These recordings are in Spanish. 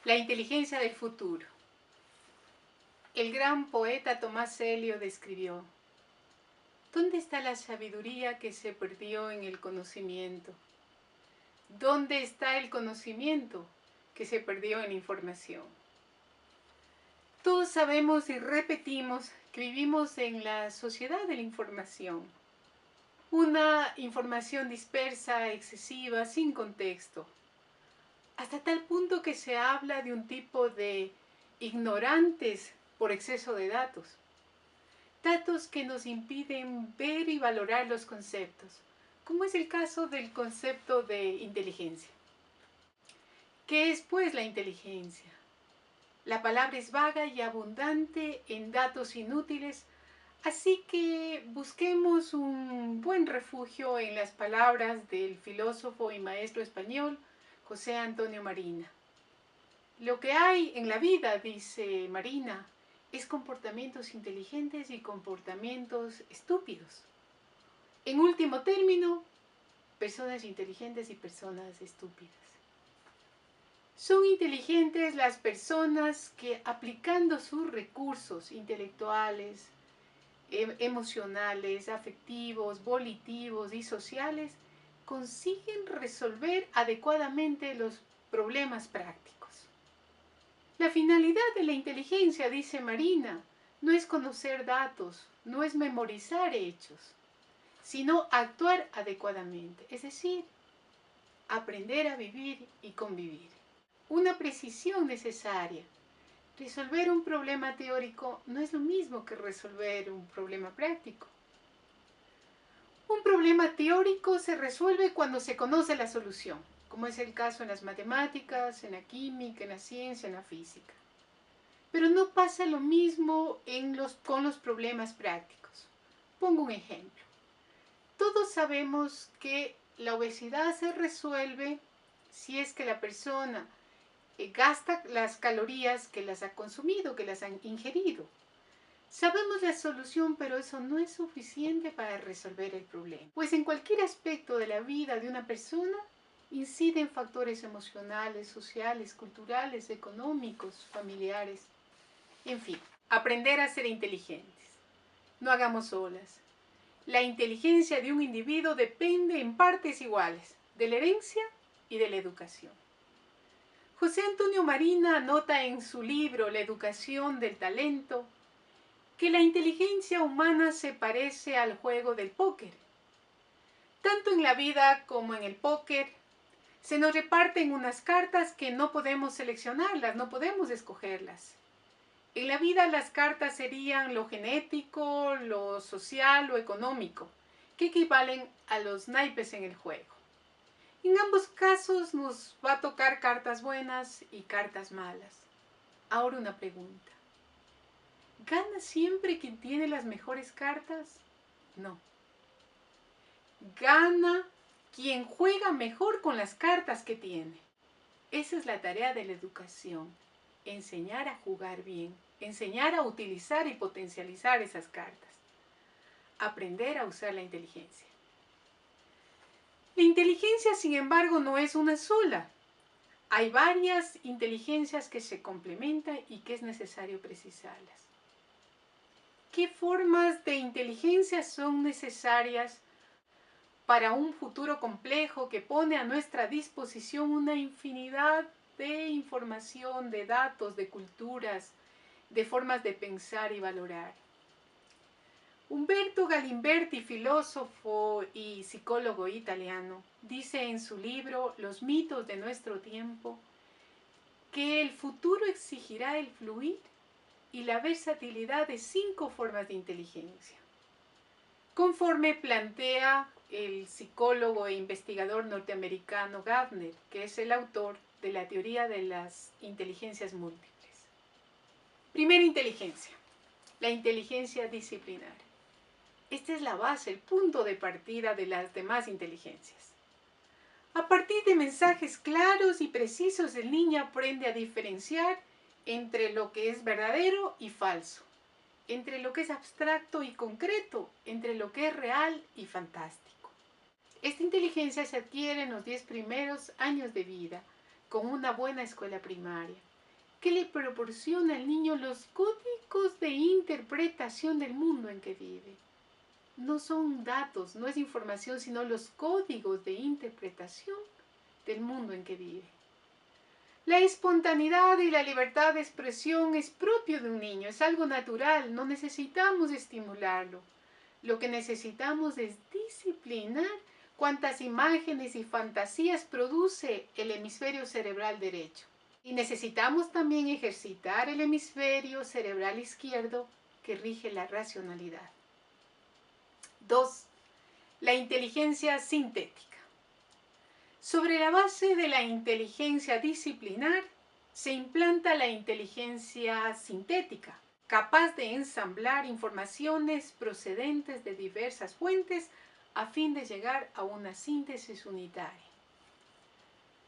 La inteligencia del futuro. El gran poeta Tomás Eliot escribió: ¿dónde está la sabiduría que se perdió en el conocimiento? ¿Dónde está el conocimiento que se perdió en la información? Todos sabemos y repetimos que vivimos en la sociedad de la información. Una información dispersa, excesiva, sin contexto. Hasta tal punto que se habla de un tipo de ignorantes por exceso de datos. Datos que nos impiden ver y valorar los conceptos, como es el caso del concepto de inteligencia. ¿Qué es, pues, la inteligencia? La palabra es vaga y abundante en datos inútiles, así que busquemos un buen refugio en las palabras del filósofo y maestro español José Antonio Marina. Lo que hay en la vida, dice Marina, es comportamientos inteligentes y comportamientos estúpidos. En último término, personas inteligentes y personas estúpidas. Son inteligentes las personas que, aplicando sus recursos intelectuales, emocionales, afectivos, volitivos y sociales, consiguen resolver adecuadamente los problemas prácticos. La finalidad de la inteligencia, dice Marina, no es conocer datos, no es memorizar hechos, sino actuar adecuadamente, es decir, aprender a vivir y convivir. Una precisión necesaria. Resolver un problema teórico no es lo mismo que resolver un problema práctico. Un problema teórico se resuelve cuando se conoce la solución, como es el caso en las matemáticas, en la química, en la ciencia, en la física. Pero no pasa lo mismo con los problemas prácticos. Pongo un ejemplo. Todos sabemos que la obesidad se resuelve si es que la persona gasta las calorías que las ha consumido, que las han ingerido. Sabemos la solución, pero eso no es suficiente para resolver el problema. Pues en cualquier aspecto de la vida de una persona inciden factores emocionales, sociales, culturales, económicos, familiares. En fin, aprender a ser inteligentes. No hagamos olas. La inteligencia de un individuo depende en partes iguales de la herencia y de la educación. José Antonio Marina anota en su libro La educación del talento que la inteligencia humana se parece al juego del póker. Tanto en la vida como en el póker, se nos reparten unas cartas que no podemos seleccionarlas, no podemos escogerlas. En la vida las cartas serían lo genético, lo social, lo económico, que equivalen a los naipes en el juego. En ambos casos nos va a tocar cartas buenas y cartas malas. Ahora una pregunta. ¿Gana siempre quien tiene las mejores cartas? No. Gana quien juega mejor con las cartas que tiene. Esa es la tarea de la educación. Enseñar a jugar bien, enseñar a utilizar y potencializar esas cartas, aprender a usar la inteligencia. La inteligencia, sin embargo, no es una sola. Hay varias inteligencias que se complementan y que es necesario precisarlas. ¿Qué formas de inteligencia son necesarias para un futuro complejo que pone a nuestra disposición una infinidad de información, de datos, de culturas, de formas de pensar y valorar? Umberto Galimberti, filósofo y psicólogo italiano, dice en su libro Los mitos de nuestro tiempo que el futuro exigirá el fluir y la versatilidad de 5 formas de inteligencia, conforme plantea el psicólogo e investigador norteamericano Gardner, que es el autor de la teoría de las inteligencias múltiples. Primera inteligencia, la inteligencia disciplinar. Esta es la base, el punto de partida de las demás inteligencias. A partir de mensajes claros y precisos, el niño aprende a diferenciar entre lo que es verdadero y falso, entre lo que es abstracto y concreto, entre lo que es real y fantástico. Esta inteligencia se adquiere en los 10 primeros años de vida, con una buena escuela primaria. que le proporciona al niño los códigos de interpretación del mundo en que vive. No son datos, no es información, sino los códigos de interpretación del mundo en que vive. La espontaneidad y la libertad de expresión es propio de un niño, es algo natural, no necesitamos estimularlo. Lo que necesitamos es disciplinar cuántas imágenes y fantasías produce el hemisferio cerebral derecho. Y necesitamos también ejercitar el hemisferio cerebral izquierdo que rige la racionalidad. 2. La inteligencia sintética. Sobre la base de la inteligencia disciplinar, se implanta la inteligencia sintética, capaz de ensamblar informaciones procedentes de diversas fuentes a fin de llegar a una síntesis unitaria.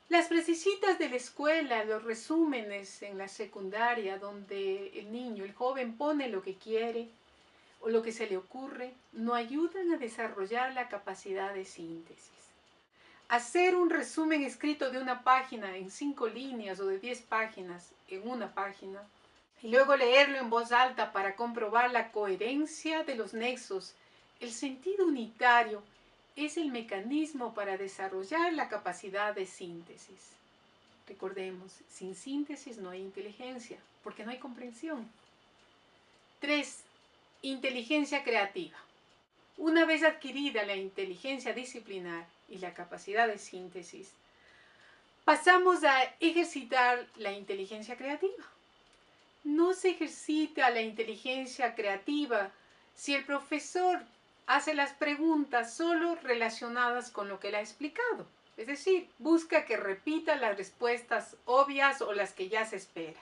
Las frasecitas de la escuela, los resúmenes en la secundaria, donde el niño, el joven pone lo que quiere o lo que se le ocurre, no ayudan a desarrollar la capacidad de síntesis. Hacer un resumen escrito de una página en 5 líneas o de 10 páginas en una página y luego leerlo en voz alta para comprobar la coherencia de los nexos, el sentido unitario, es el mecanismo para desarrollar la capacidad de síntesis. Recordemos, sin síntesis no hay inteligencia, porque no hay comprensión. 3. Inteligencia creativa. Una vez adquirida la inteligencia disciplinar y la capacidad de síntesis, pasamos a ejercitar la inteligencia creativa. No se ejercita la inteligencia creativa si el profesor hace las preguntas solo relacionadas con lo que él ha explicado. Es decir, busca que repita las respuestas obvias o las que ya se espera.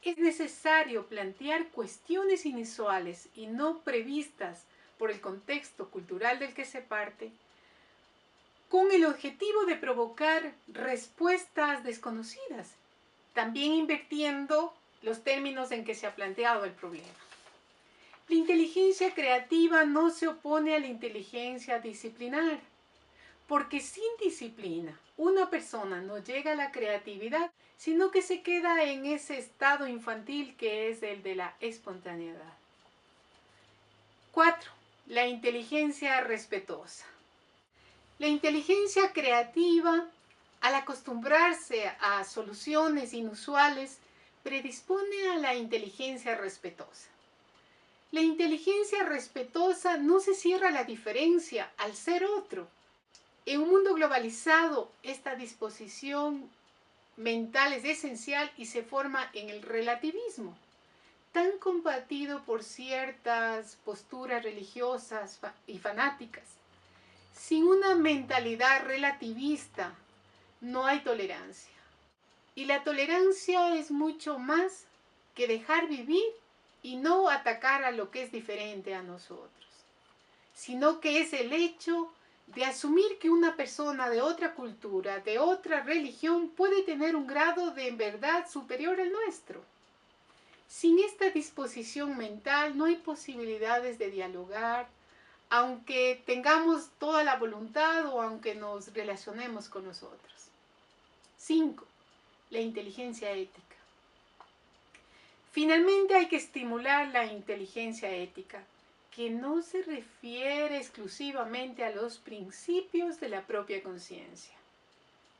Es necesario plantear cuestiones inusuales y no previstas por el contexto cultural del que se parte, con el objetivo de provocar respuestas desconocidas, también invirtiendo los términos en que se ha planteado el problema. La inteligencia creativa no se opone a la inteligencia disciplinar, porque sin disciplina una persona no llega a la creatividad, sino que se queda en ese estado infantil que es el de la espontaneidad. 4. La inteligencia respetuosa. La inteligencia creativa, al acostumbrarse a soluciones inusuales, predispone a la inteligencia respetuosa. La inteligencia respetuosa no se cierra a la diferencia al ser otro. En un mundo globalizado, esta disposición mental es esencial y se forma en el relativismo, tan combatido por ciertas posturas religiosas y fanáticas. Sin una mentalidad relativista no hay tolerancia. Y la tolerancia es mucho más que dejar vivir y no atacar a lo que es diferente a nosotros, sino que es el hecho de asumir que una persona de otra cultura, de otra religión, puede tener un grado de verdad superior al nuestro. Sin esta disposición mental no hay posibilidades de dialogar, aunque tengamos toda la voluntad o aunque nos relacionemos con nosotros. 5. La inteligencia ética. Finalmente hay que estimular la inteligencia ética, que no se refiere exclusivamente a los principios de la propia conciencia.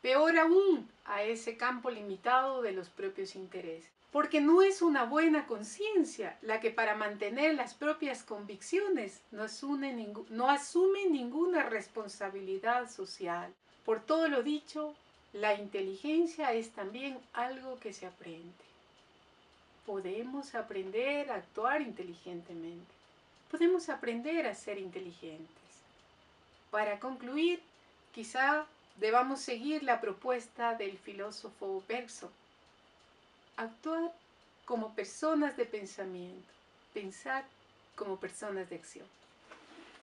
Peor aún, a ese campo limitado de los propios intereses. Porque no es una buena conciencia la que para mantener las propias convicciones no asume ninguna responsabilidad social. Por todo lo dicho, la inteligencia es también algo que se aprende. Podemos aprender a actuar inteligentemente. Podemos aprender a ser inteligentes. Para concluir, quizá debamos seguir la propuesta del filósofo Bergson. Actuar como personas de pensamiento, pensar como personas de acción.